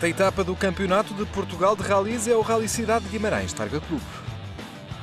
Esta etapa do Campeonato de Portugal de Rallys é o Rally Cidade de Guimarães Targa Clube.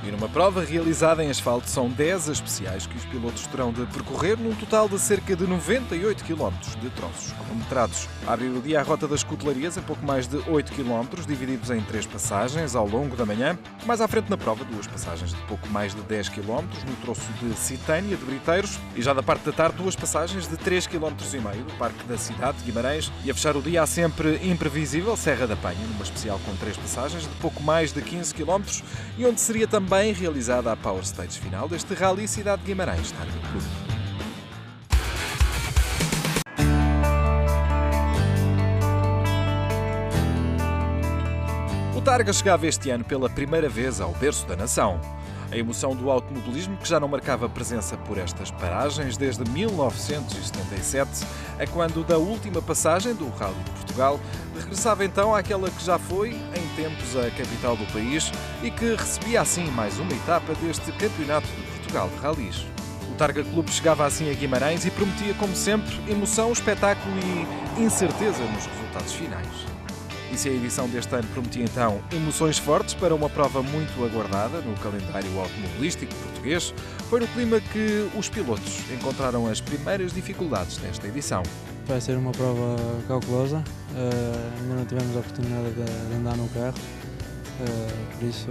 E numa prova realizada em asfalto são 10 especiais que os pilotos terão de percorrer num total de cerca de 98 km de troços cronometrados. A abrir o dia a Rota das Cotelarias em pouco mais de 8 km, divididos em 3 passagens ao longo da manhã. Mais à frente na prova, 2 passagens de pouco mais de 10 km no troço de Citânia de Briteiros. E já da parte da tarde, 2 passagens de 3,5 km do Parque da Cidade de Guimarães. E a fechar o dia há sempre imprevisível Serra da Penha, numa especial com 3 passagens de pouco mais de 15 km e onde seria também realizada a Power Stage final deste Rally Cidade de Guimarães Targa Clube. O Targa chegava este ano pela primeira vez ao berço da nação. A emoção do automobilismo, que já não marcava presença por estas paragens desde 1977, a quando da última passagem do Rally de Portugal, regressava então àquela que já foi, em tempos, a capital do país e que recebia assim mais uma etapa deste Campeonato de Portugal de Rallys. O Targa Clube chegava assim a Guimarães e prometia, como sempre, emoção, espetáculo e incerteza nos resultados finais. E se a edição deste ano prometia então emoções fortes para uma prova muito aguardada no calendário automobilístico português, foi no clima que os pilotos encontraram as primeiras dificuldades desta edição. Vai ser uma prova cautelosa, ainda não tivemos a oportunidade de andar no carro, por isso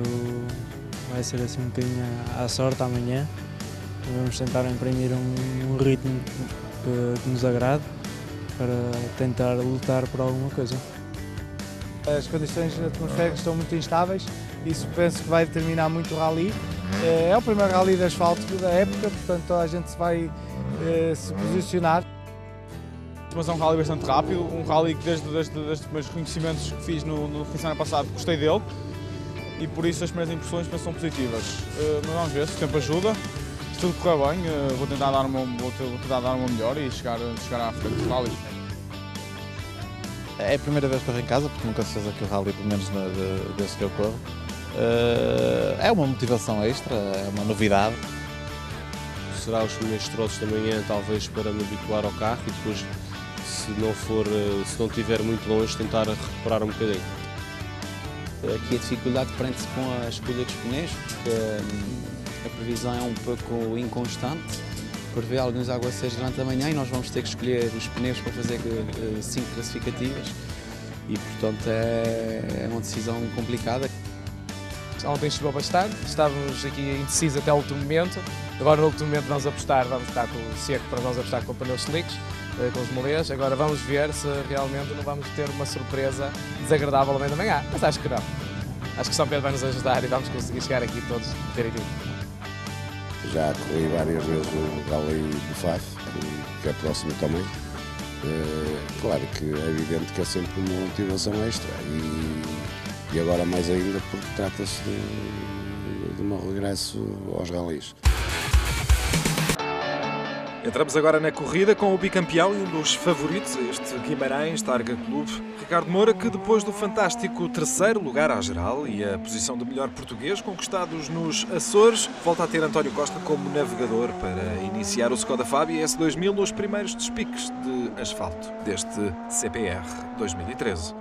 vai ser assim um bocadinho à sorte amanhã. Vamos tentar imprimir um ritmo que nos agrade para tentar lutar por alguma coisa. As condições atmosféricas estão muito instáveis, isso penso que vai determinar muito o rally. É o primeiro rally de asfalto da época, portanto toda a gente vai se posicionar. Mas é um rally bastante rápido, um rally que desde os meus reconhecimentos que fiz no fim de semana passado gostei dele e por isso as primeiras impressões pensam são positivas. Mas vamos ver, se o tempo ajuda, se tudo correr bem, vou tentar dar uma melhor e chegar à frente do rally. É a primeira vez que corro em casa, porque nunca se fez aqui o rally, pelo menos desde que eu corro. É uma motivação extra, é uma novidade. Será os primeiros troços da manhã, talvez para me habituar ao carro e depois, se não estiver muito longe, tentar recuperar um bocadinho. Aqui a dificuldade prende-se com a escolha dos pneus, porque a previsão é um pouco inconstante. Prevê alguns aguaceiros durante a manhã e nós vamos ter que escolher os pneus para fazer 5 classificativas e, portanto, é uma decisão complicada. Ontem choveu bastante, estávamos aqui indecisos até o último momento. Agora, no último momento, vamos estar com o seco para nós apostar com pneus slicks, com os molês. Agora vamos ver se realmente não vamos ter uma surpresa desagradável ao meio da manhã, mas acho que não. Acho que São Pedro vai nos ajudar e vamos conseguir chegar aqui todos direitinho. Já corri várias vezes o Rally do Faf, que é próximo também. Claro que é evidente que é sempre uma motivação extra e agora mais ainda porque trata-se de um regresso aos rallies. Entramos agora na corrida com o bicampeão e um dos favoritos a este Guimarães Targa Clube, Ricardo Moura, que depois do fantástico terceiro lugar à geral e a posição de melhor português conquistados nos Açores, volta a ter António Costa como navegador para iniciar o Skoda Fabia S2000 nos primeiros despiques de asfalto deste CPR 2013.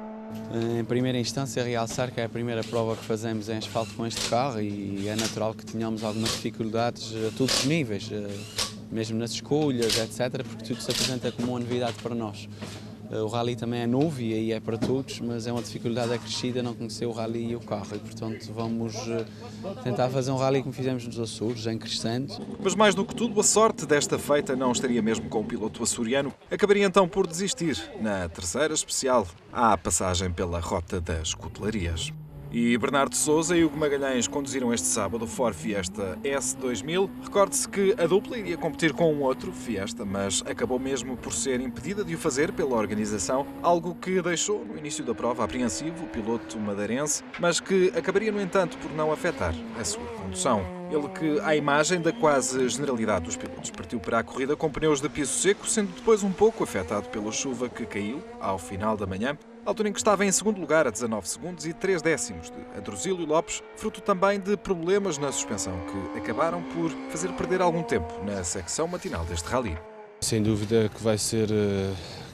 Em primeira instância, realçar que é a primeira prova que fazemos em asfalto com este carro e é natural que tenhamos algumas dificuldades a todos os níveis, mesmo nas escolhas, etc., porque tudo se apresenta como uma novidade para nós. O rally também é novo e aí é para todos, mas é uma dificuldade acrescida não conhecer o rally e o carro e, portanto, vamos tentar fazer um rally como fizemos nos Açores, em crescente. Mas mais do que tudo, a sorte desta feita não estaria mesmo com o piloto açoriano. Acabaria então por desistir na terceira especial, à passagem pela Rota das Cotelarias. E Bernardo Sousa e Hugo Magalhães conduziram este sábado o Ford Fiesta S2000. Recorde-se que a dupla iria competir com um outro Fiesta, mas acabou mesmo por ser impedida de o fazer pela organização, algo que deixou no início da prova apreensivo o piloto madeirense, mas que acabaria, no entanto, por não afetar a sua condução. Ele que, à imagem da quase generalidade dos pilotos, partiu para a corrida com pneus de piso seco, sendo depois um pouco afetado pela chuva que caiu ao final da manhã, altura em que estava em segundo lugar a 19 segundos e 3 décimos de Adrosílio Lopes, fruto também de problemas na suspensão que acabaram por fazer perder algum tempo na secção matinal deste rally. Sem dúvida que vai ser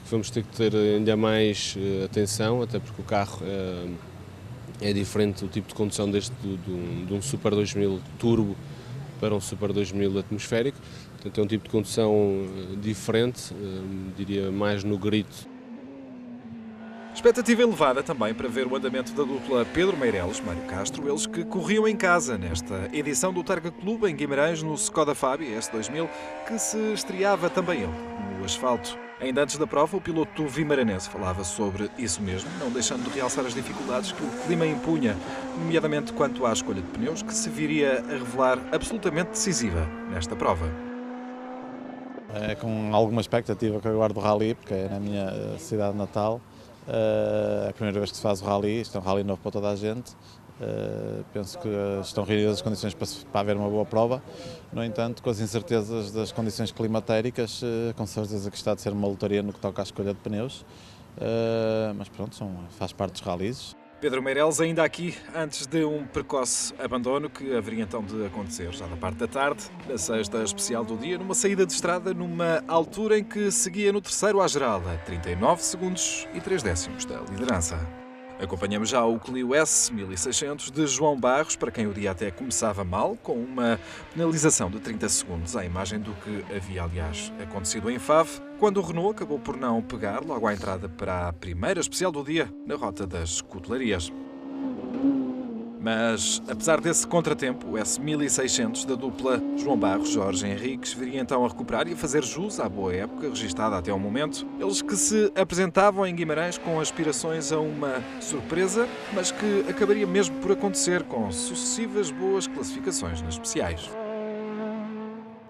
vamos ter que ter ainda mais atenção, até porque o carro é diferente do tipo de condução de um Super 2000 Turbo para um Super 2000 atmosférico. Portanto, é um tipo de condução diferente, diria mais no grito. Expectativa elevada também para ver o andamento da dupla Pedro Meireles, Mário Castro, eles que corriam em casa nesta edição do Targa Clube em Guimarães no Skoda Fabia S2000, que se estreava também ele no asfalto. Ainda antes da prova, o piloto vimaranense falava sobre isso mesmo, não deixando de realçar as dificuldades que o clima impunha, nomeadamente quanto à escolha de pneus, que se viria a revelar absolutamente decisiva nesta prova. É com alguma expectativa que eu aguardo o rally, porque é na minha cidade natal. É a primeira vez que se faz o rally, isto é um rally novo para toda a gente. Penso que estão reunidas as condições para haver uma boa prova. No entanto, com as incertezas das condições climatéricas, com certeza que está de ser uma lotaria no que toca à escolha de pneus. Mas pronto, faz parte dos rallies. Pedro Meireles ainda aqui antes de um precoce abandono que haveria então de acontecer já da parte da tarde, na sexta especial do dia, numa saída de estrada numa altura em que seguia no terceiro à geral, a 39 segundos e 3 décimos da liderança. Acompanhamos já o Clio S1600 de João Barros, para quem o dia até começava mal, com uma penalização de 30 segundos, à imagem do que havia, aliás, acontecido em Fave, quando o Renault acabou por não pegar logo à entrada para a primeira especial do dia, na rota das cutelarias. Mas, apesar desse contratempo, o S1600 da dupla João Barros, Jorge Henriques, viria então a recuperar e a fazer jus à boa época registada até ao momento. Eles que se apresentavam em Guimarães com aspirações a uma surpresa, mas que acabaria mesmo por acontecer com sucessivas boas classificações nas especiais.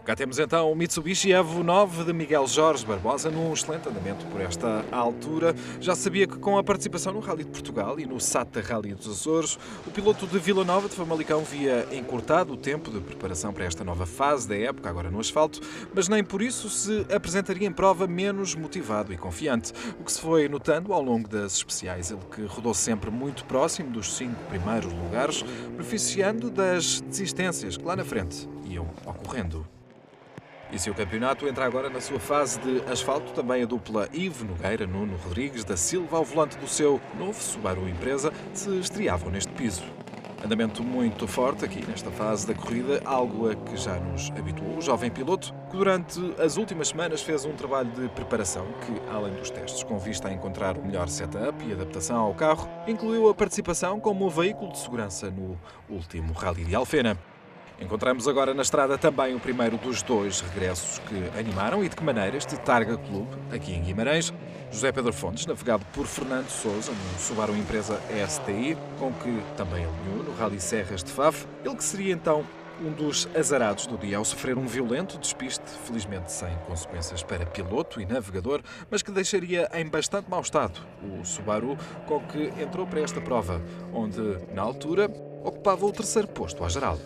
Cá temos então o Mitsubishi Evo 9 de Miguel Jorge Barbosa num excelente andamento por esta altura. Já sabia que com a participação no Rally de Portugal e no SATA Rally dos Açores, o piloto de Vila Nova de Famalicão via encurtado o tempo de preparação para esta nova fase da época, agora no asfalto, mas nem por isso se apresentaria em prova menos motivado e confiante, o que se foi notando ao longo das especiais, ele que rodou sempre muito próximo dos 5 primeiros lugares, beneficiando das desistências que lá na frente iam ocorrendo. E se o campeonato entra agora na sua fase de asfalto, também a dupla Ivo Nogueira, Nuno Rodrigues da Silva, ao volante do seu novo Subaru Impreza, se estreavam neste piso. Andamento muito forte aqui nesta fase da corrida, algo a que já nos habituou o jovem piloto, que durante as últimas semanas fez um trabalho de preparação que, além dos testes com vista a encontrar o melhor setup e adaptação ao carro, incluiu a participação como veículo de segurança no último Rally de Alfena. Encontramos agora na estrada também o primeiro dos 2 regressos que animaram e de que maneira este Targa Clube, aqui em Guimarães. José Pedro Fontes, navegado por Fernando Sousa no Subaru Impreza STI, com que também alinhou no Rally Serras de Faf, ele que seria então um dos azarados do dia ao sofrer um violento despiste, felizmente sem consequências para piloto e navegador, mas que deixaria em bastante mau estado o Subaru com que entrou para esta prova, onde, na altura, ocupava o 3º posto à geral.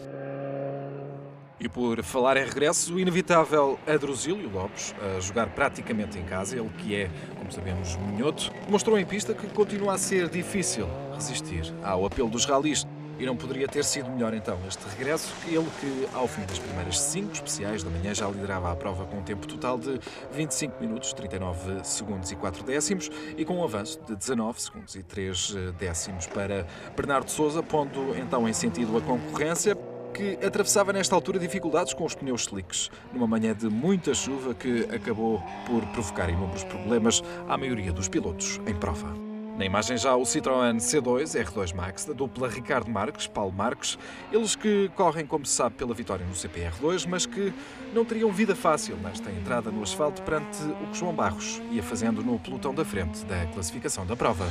E por falar em regresso, o inevitável Adruzílio Lopes, a jogar praticamente em casa, ele que é, como sabemos, minhoto, mostrou em pista que continua a ser difícil resistir ao apelo dos ralis. E não poderia ter sido melhor então este regresso, que ele que ao fim das primeiras 5 especiais da manhã já liderava a prova com um tempo total de 25 minutos, 39 segundos e 4 décimos e com um avanço de 19 segundos e 3 décimos para Bernardo Sousa, pondo então em sentido a concorrência, que atravessava nesta altura dificuldades com os pneus slicks, numa manhã de muita chuva que acabou por provocar inúmeros problemas à maioria dos pilotos em prova. Na imagem já o Citroën C2 R2 Max da dupla Ricardo Marques, Paulo Marques, eles que correm, como se sabe, pela vitória no CPR2, mas que não teriam vida fácil nesta entrada no asfalto perante o que João Barros ia fazendo no pelotão da frente da classificação da prova.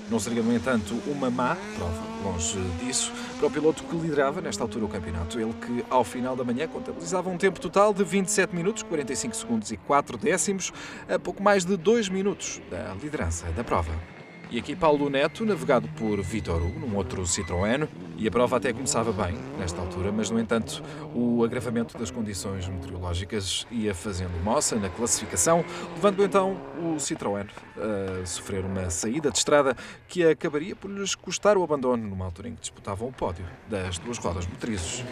Não seria, no entanto, uma má prova, longe disso, para o piloto que liderava nesta altura o campeonato. Ele que, ao final da manhã, contabilizava um tempo total de 27 minutos, 45 segundos e 4 décimos, a pouco mais de 2 minutos da liderança da prova. E aqui Paulo Neto, navegado por Vítor Hugo, num outro Citroën, e a prova até começava bem nesta altura, mas no entanto o agravamento das condições meteorológicas ia fazendo moça na classificação, levando então o Citroën a sofrer uma saída de estrada que acabaria por lhes custar o abandono numa altura em que disputavam o pódio das 2 rodas motrizes.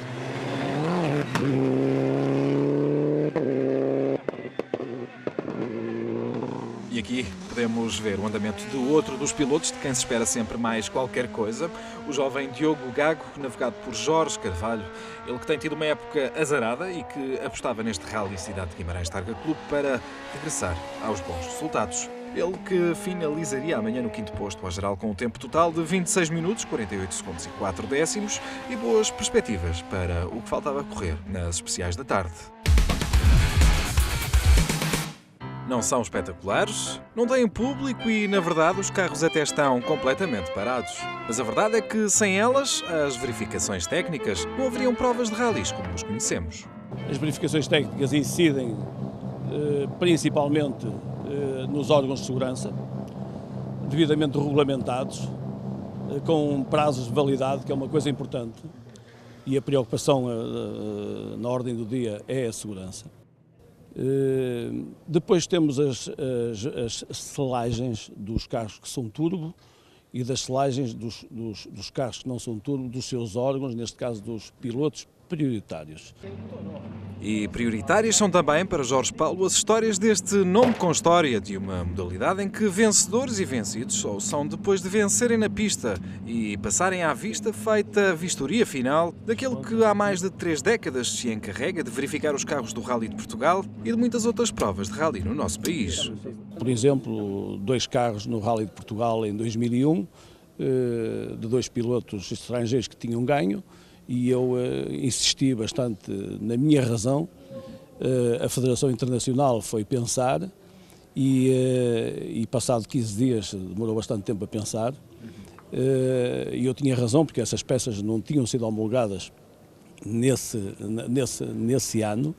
E aqui podemos ver o andamento de outro dos pilotos, de quem se espera sempre mais qualquer coisa, o jovem Diogo Gago, navegado por Jorge Carvalho, ele que tem tido uma época azarada e que apostava neste Rally Cidade de Guimarães Targa Clube para regressar aos bons resultados. Ele que finalizaria amanhã no quinto posto ao geral com um tempo total de 26 minutos, 48 segundos e 4 décimos e boas perspectivas para o que faltava correr nas especiais da tarde. Não são espetaculares, não têm público e, na verdade, os carros até estão completamente parados. Mas a verdade é que, sem elas, as verificações técnicas não haveriam provas de ralis como os conhecemos. As verificações técnicas incidem principalmente nos órgãos de segurança, devidamente regulamentados, com prazos de validade, que é uma coisa importante, e a preocupação na ordem do dia é a segurança. Depois temos as selagens dos carros que são turbo e das selagens dos carros que não são turbo, dos seus órgãos, neste caso dos pilotos prioritários. E prioritárias são também para Jorge Paulo as histórias deste nome com história de uma modalidade em que vencedores e vencidos só são depois de vencerem na pista e passarem à vista feita a vistoria final daquele que há mais de 3 décadas se encarrega de verificar os carros do Rally de Portugal e de muitas outras provas de rally no nosso país. Por exemplo, 2 carros no Rally de Portugal em 2001, de 2 pilotos estrangeiros que tinham ganho, e eu insisti bastante na minha razão. A Federação Internacional foi pensar e passado 15 dias, demorou bastante tempo a pensar, e eu tinha razão porque essas peças não tinham sido homologadas nesse ano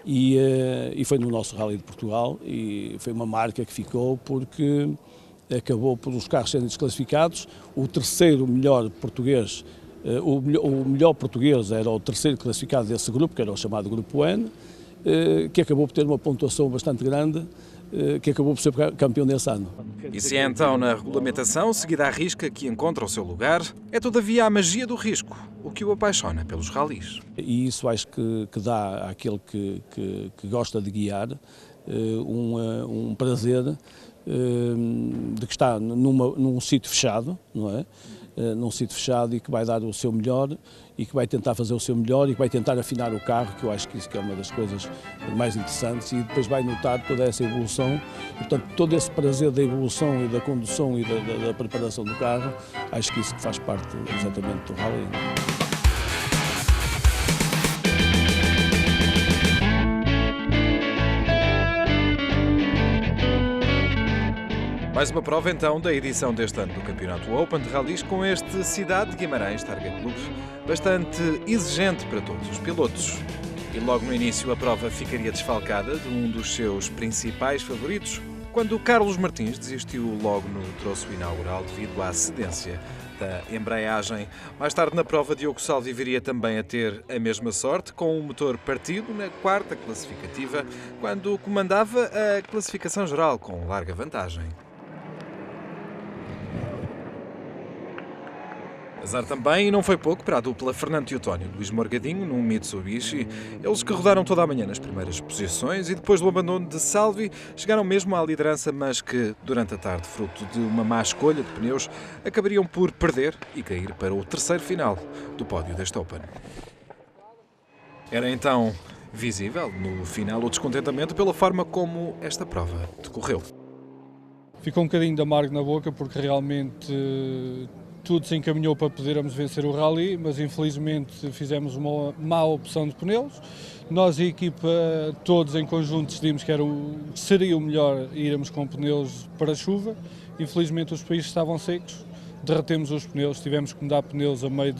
e foi no nosso Rally de Portugal e foi uma marca que ficou porque acabou por os carros serem desclassificados. O terceiro melhor português, o melhor português era o terceiro classificado desse grupo, que era o chamado Grupo N, que acabou por ter uma pontuação bastante grande, que acabou por ser campeão desse ano. E se é então na regulamentação, seguida à risca, que encontra o seu lugar, é todavia a magia do risco, o que o apaixona pelos ralis. E isso acho que dá àquele que gosta de guiar um prazer de que está num sítio fechado, não é? Num sítio fechado e que vai dar o seu melhor e que vai tentar fazer o seu melhor e que vai tentar afinar o carro, que eu acho que isso que é uma das coisas mais interessantes, e depois vai notar toda essa evolução e, portanto, todo esse prazer da evolução e da condução e da preparação do carro, acho que isso que faz parte exatamente do rally. Mais uma prova então da edição deste ano do Campeonato Open de Rallys com este Cidade de Guimarães Targa Clube, bastante exigente para todos os pilotos. E logo no início a prova ficaria desfalcada de um dos seus principais favoritos, quando Carlos Martins desistiu logo no troço inaugural devido à cedência da embreagem. Mais tarde na prova, Diogo Salvi viria também a ter a mesma sorte, com o motor partido na 4ª classificativa, quando comandava a classificação geral com larga vantagem. Azar também, e não foi pouco, para a dupla Fernando Teotónio e Luís Morgadinho num Mitsubishi. Eles que rodaram toda a manhã nas primeiras posições e depois do abandono de Salvi chegaram mesmo à liderança, mas que durante a tarde, fruto de uma má escolha de pneus, acabariam por perder e cair para o terceiro final do pódio deste Open. Era então visível no final o descontentamento pela forma como esta prova decorreu. Ficou um bocadinho de amargo na boca porque realmente tudo se encaminhou para podermos vencer o Rally, mas infelizmente fizemos uma má opção de pneus. Nós e a equipa, todos em conjunto, decidimos que seria o melhor irmos com pneus para chuva. Infelizmente os países estavam secos, derretemos os pneus, tivemos que mudar pneus a meio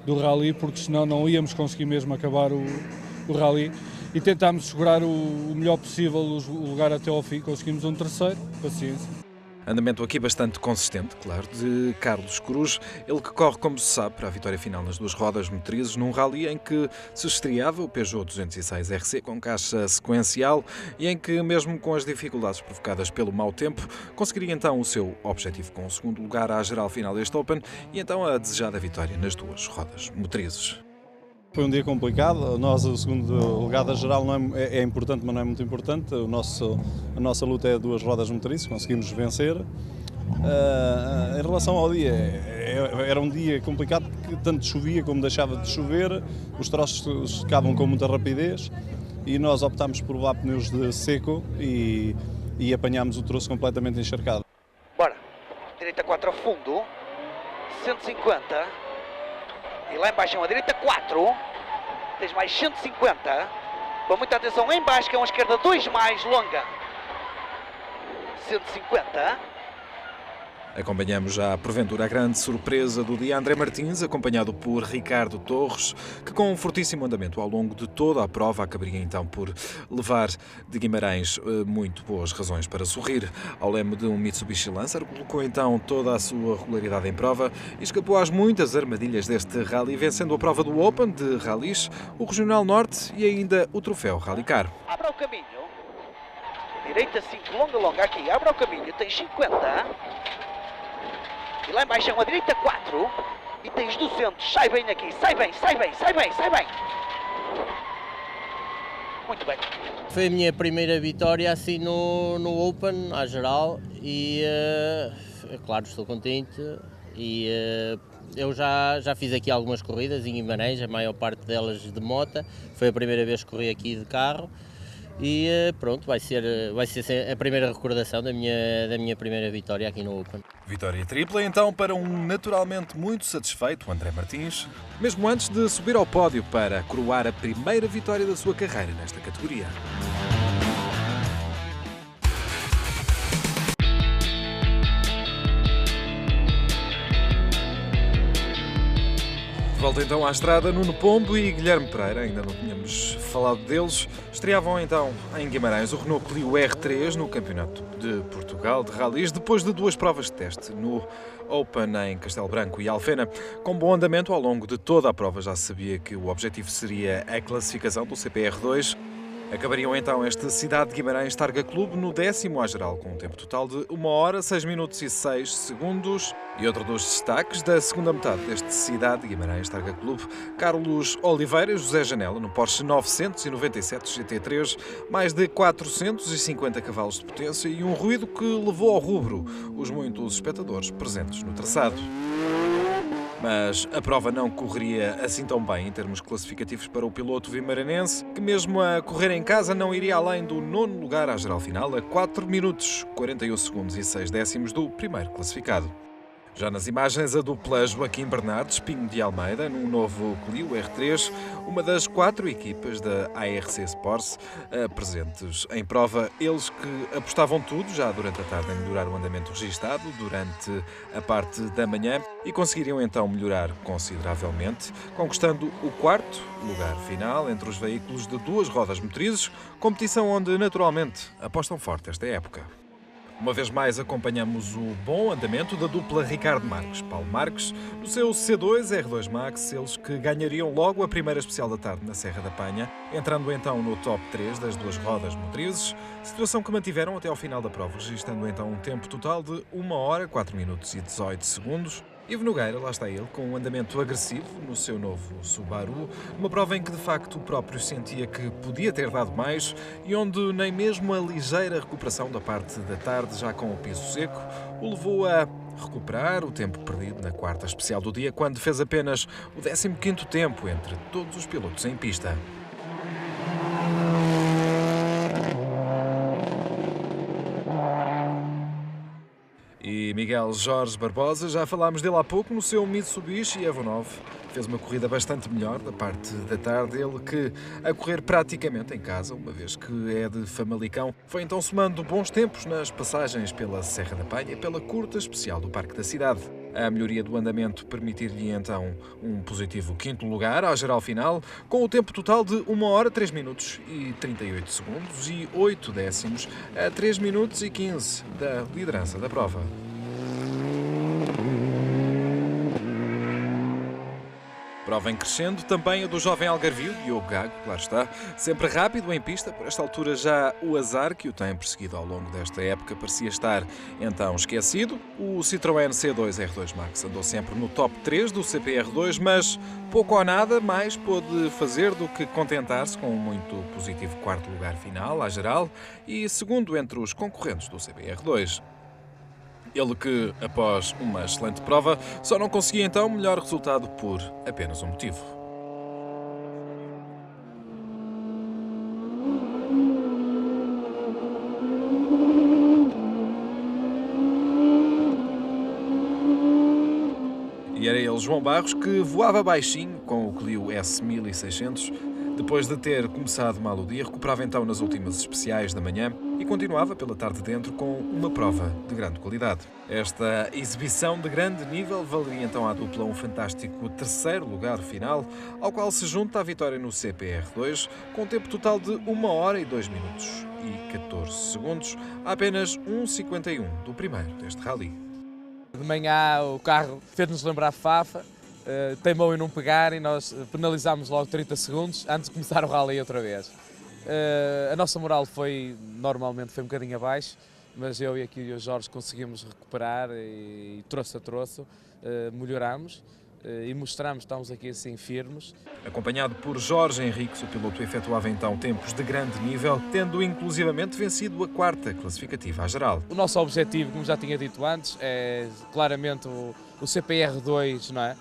do Rally, porque senão não íamos conseguir mesmo acabar o Rally. E tentámos segurar o melhor possível o lugar até ao fim, conseguimos um terceiro, paciência. Andamento aqui bastante consistente, claro, de Carlos Cruz, ele que corre, como se sabe, para a vitória final nas 2 rodas motrizes, num rally em que se estreava o Peugeot 206 RC com caixa sequencial e em que, mesmo com as dificuldades provocadas pelo mau tempo, conseguiria então o seu objetivo com o 2º lugar à geral final deste Open e então a desejada vitória nas 2 rodas motrizes. Foi um dia complicado. Nós, o segundo lugar da geral não é importante, mas não é muito importante. A nossa luta é 2 rodas motrices, conseguimos vencer. Em relação ao dia, era um dia complicado porque tanto chovia como deixava de chover, os troços secavam com muita rapidez e nós optámos por levar pneus de seco e apanhámos o troço completamente encharcado. Bora, direita 4 a fundo, 150 e lá embaixo uma direita 4, tens mais 150, com muita atenção em baixo que é uma esquerda 2 mais longa, 150. Acompanhamos já, porventura, a grande surpresa do dia, André Martins, acompanhado por Ricardo Torres, que com um fortíssimo andamento ao longo de toda a prova acabaria então por levar de Guimarães muito boas razões para sorrir. Ao leme de um Mitsubishi Lancer, colocou então toda a sua regularidade em prova e escapou às muitas armadilhas deste rally, vencendo a prova do Open de Rallys, o Regional Norte e ainda o Troféu Rallycar. Abra o caminho, direita 5, longa aqui, abra o caminho, tens 50. E lá embaixo é uma direita 4 e tens 200, sai bem aqui, sai bem. Muito bem. Foi a minha primeira vitória assim no Open, à geral, e claro, estou contente e eu já fiz aqui algumas corridas em Guimarães, a maior parte delas de moto, foi a primeira vez que corri aqui de carro. E pronto, vai ser a primeira recordação da minha primeira vitória aqui no Open. Vitória tripla então para um naturalmente muito satisfeito André Martins, mesmo antes de subir ao pódio para coroar a primeira vitória da sua carreira nesta categoria. Volta então à estrada, Nuno Pombo e Guilherme Pereira, ainda não tínhamos falado deles, estreavam então em Guimarães o Renault Clio R3 no Campeonato de Portugal de Rallys, depois de 2 provas de teste no Open em Castelo Branco e Alfena. Com bom andamento ao longo de toda a prova, já se sabia que o objetivo seria a classificação do CPR2. Acabariam então este Cidade de Guimarães Targa Clube no 10º à geral, com um tempo total de 1 hora, 6 minutos e 6 segundos. E outro dos destaques da segunda metade deste Cidade de Guimarães Targa Clube, Carlos Oliveira e José Janela, no Porsche 997 GT3, mais de 450 cavalos de potência e um ruído que levou ao rubro os muitos espectadores presentes no traçado. Mas a prova não correria assim tão bem em termos classificativos para o piloto vimaranense, que mesmo a correr em casa não iria além do 9º lugar à geral final, a 4 minutos, 41 segundos e 6 décimos do primeiro classificado. Já nas imagens, a dupla Joaquim Bernardes, Pinho de Almeida, num novo Clio R3, uma das 4 equipas da ARC Sports presentes em prova. Eles que apostavam tudo já durante a tarde em melhorar o andamento registado durante a parte da manhã e conseguiriam então melhorar consideravelmente, conquistando o 4º lugar final entre os veículos de 2 rodas motrizes, competição onde naturalmente apostam forte esta época. Uma vez mais acompanhamos o bom andamento da dupla Ricardo Marques, Paulo Marques, no seu C2 R2 Max, eles que ganhariam logo a primeira especial da tarde na Serra da Panha, entrando então no top 3 das 2 rodas motrizes, situação que mantiveram até ao final da prova, registrando então um tempo total de 1 hora, 4 minutos e 18 segundos. Ivo Nogueira, lá está ele, com um andamento agressivo no seu novo Subaru, uma prova em que de facto o próprio sentia que podia ter dado mais e onde nem mesmo a ligeira recuperação da parte da tarde, já com o piso seco, o levou a recuperar o tempo perdido na 4ª especial do dia, quando fez apenas o 15º tempo entre todos os pilotos em pista. E Miguel Jorge Barbosa, já falámos dele há pouco no seu Mitsubishi Evo 9. Fez uma corrida bastante melhor da parte da tarde, ele que a correr praticamente em casa, uma vez que é de Famalicão, foi então somando bons tempos nas passagens pela Serra da Panha e pela curta especial do Parque da Cidade. A melhoria do andamento permitir-lhe então um positivo 5º lugar à geral final, com o tempo total de 1 hora, 3 minutos e 38 segundos e 8 décimos a 3 minutos e 15 da liderança da prova. Prova em crescendo, também a do jovem algarvio, Diogo Gago, claro está. Sempre rápido em pista, por esta altura já o azar que o tem perseguido ao longo desta época parecia estar então esquecido. O Citroën C2 R2 Max andou sempre no top 3 do CPR2, mas pouco ou nada mais pôde fazer do que contentar-se com um muito positivo quarto lugar final, à geral, e segundo entre os concorrentes do CPR2. Ele que, após uma excelente prova, só não conseguia então melhor resultado por apenas um motivo. E era ele, João Barros, que voava baixinho com o Clio S1600. Depois de ter começado mal o dia, recuperava então nas últimas especiais da manhã e continuava pela tarde dentro com uma prova de grande qualidade. Esta exibição de grande nível valeria então à dupla um fantástico terceiro lugar final, ao qual se junta a vitória no CPR2 com um tempo total de 1 hora e 2 minutos e 14 segundos, a apenas 1,51 do primeiro deste rally. De manhã o carro fez-nos lembrar Fafa. Teimou em não pegar e nós penalizámos logo 30 segundos antes de começar o rally outra vez. A nossa moral normalmente foi um bocadinho abaixo, mas eu e aqui o Jorge conseguimos recuperar e troço a troço melhoramos e mostramos que estamos aqui assim firmes. Acompanhado por Jorge Henriques, o piloto efetuava então tempos de grande nível, tendo inclusivamente vencido a quarta classificativa à geral. O nosso objetivo, como já tinha dito antes, é claramente o CPR2, não é?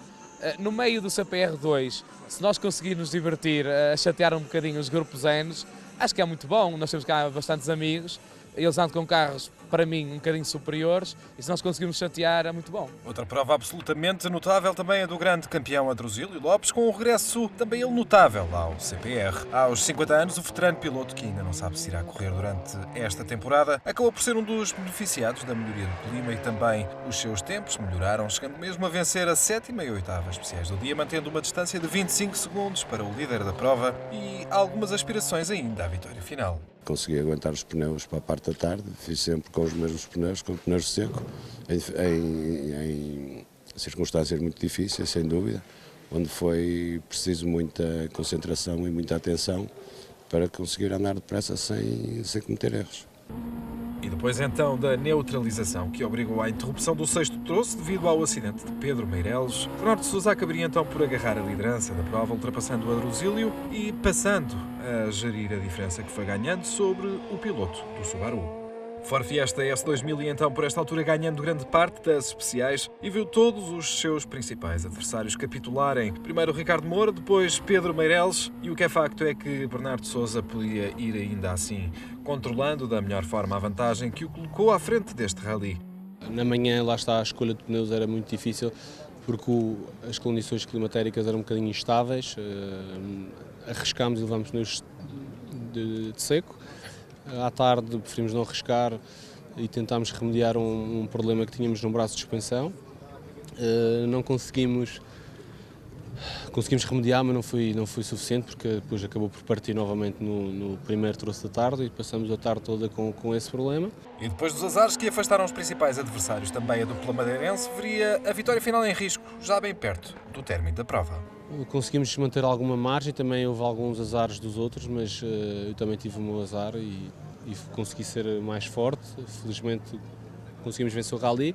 No meio do CPR2, se nós conseguirmos nos divertir a chatear um bocadinho os grupos N, acho que é muito bom. Nós temos cá bastantes amigos, eles andam com carros, para mim, um bocadinho superiores, e se nós conseguirmos chatear, é muito bom. Outra prova absolutamente notável também é do grande campeão Adruzílio Lopes, com um regresso também ele notável ao CPR. Aos 50 anos, o veterano piloto, que ainda não sabe se irá correr durante esta temporada, acabou por ser um dos beneficiados da melhoria do clima e também os seus tempos melhoraram, chegando mesmo a vencer a 7ª e 8ª especiais do dia, mantendo uma distância de 25 segundos para o líder da prova e algumas aspirações ainda à vitória final. Consegui aguentar os pneus para a parte da tarde, fiz sempre com os mesmos pneus, com pneus seco, em circunstâncias muito difíceis, sem dúvida, onde foi preciso muita concentração e muita atenção para conseguir andar depressa sem cometer erros. E depois então da neutralização que obrigou à interrupção do sexto troço devido ao acidente de Pedro Meireles, Bernardo de Sousa acabaria então por agarrar a liderança da prova, ultrapassando o Adruzílio e passando a gerir a diferença que foi ganhando sobre o piloto do Subaru. Ford Fiesta S2000 e então por esta altura ganhando grande parte das especiais e viu todos os seus principais adversários capitularem. Primeiro Ricardo Moura, depois Pedro Meireles e o que é facto é que Bernardo de Sousa podia ir ainda assim, controlando da melhor forma a vantagem que o colocou à frente deste rally. Na manhã, lá está, a escolha de pneus era muito difícil porque as condições climatéricas eram um bocadinho instáveis, arriscámos e levámos pneus de seco. À tarde preferimos não arriscar e tentámos remediar um problema que tínhamos no braço de suspensão. Não conseguimos remediar, mas não foi suficiente porque depois acabou por partir novamente no primeiro troço da tarde e passamos a tarde toda com esse problema. E depois dos azares que afastaram os principais adversários, também a dupla madeirense veria a vitória final em risco, já bem perto do término da prova. Conseguimos manter alguma margem, também houve alguns azares dos outros, mas eu também tive o meu azar e consegui ser mais forte. Felizmente conseguimos vencer o rally,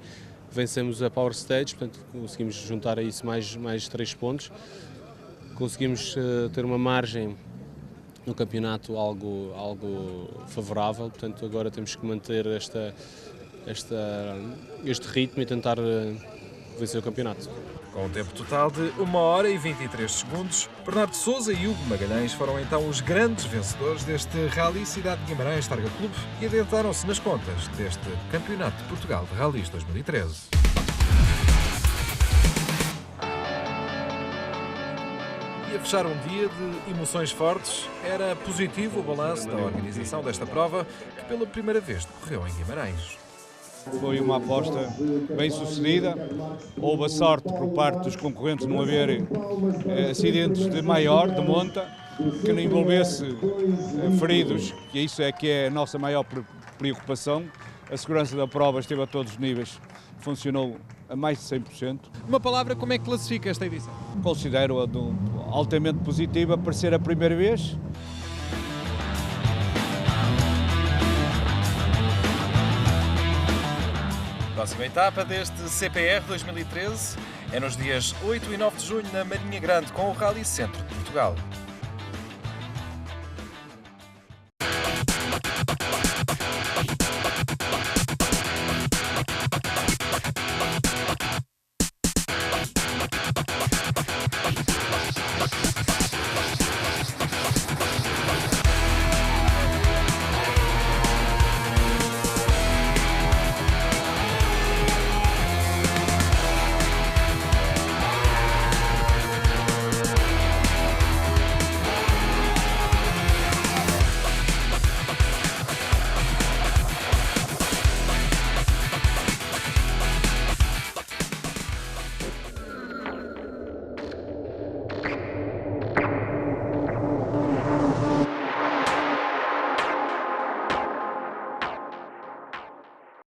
vencemos a Power Stage, portanto conseguimos juntar a isso mais 3 pontos. Conseguimos ter uma margem no campeonato algo favorável, portanto agora temos que manter este ritmo e tentar vencer o campeonato. Com um tempo total de 1 hora e 23 segundos, Bernardo de Sousa e Hugo Magalhães foram então os grandes vencedores deste Rally Cidade de Guimarães Targa Clube e adentraram-se nas contas deste Campeonato de Portugal de Rallys 2013. E a fechar um dia de emoções fortes, era positivo o balanço da organização desta prova, que pela primeira vez decorreu em Guimarães. Foi uma aposta bem sucedida, houve a sorte por parte dos concorrentes não haver acidentes de monta, que não envolvesse feridos, que isso é que é a nossa maior preocupação, a segurança da prova esteve a todos os níveis, funcionou a mais de 100%. Uma palavra, como é que classifica esta edição? Considero-a altamente positiva por ser a primeira vez. Próxima etapa deste CPR 2013 é nos dias 8 e 9 de junho na Marinha Grande com o Rally Centro de Portugal.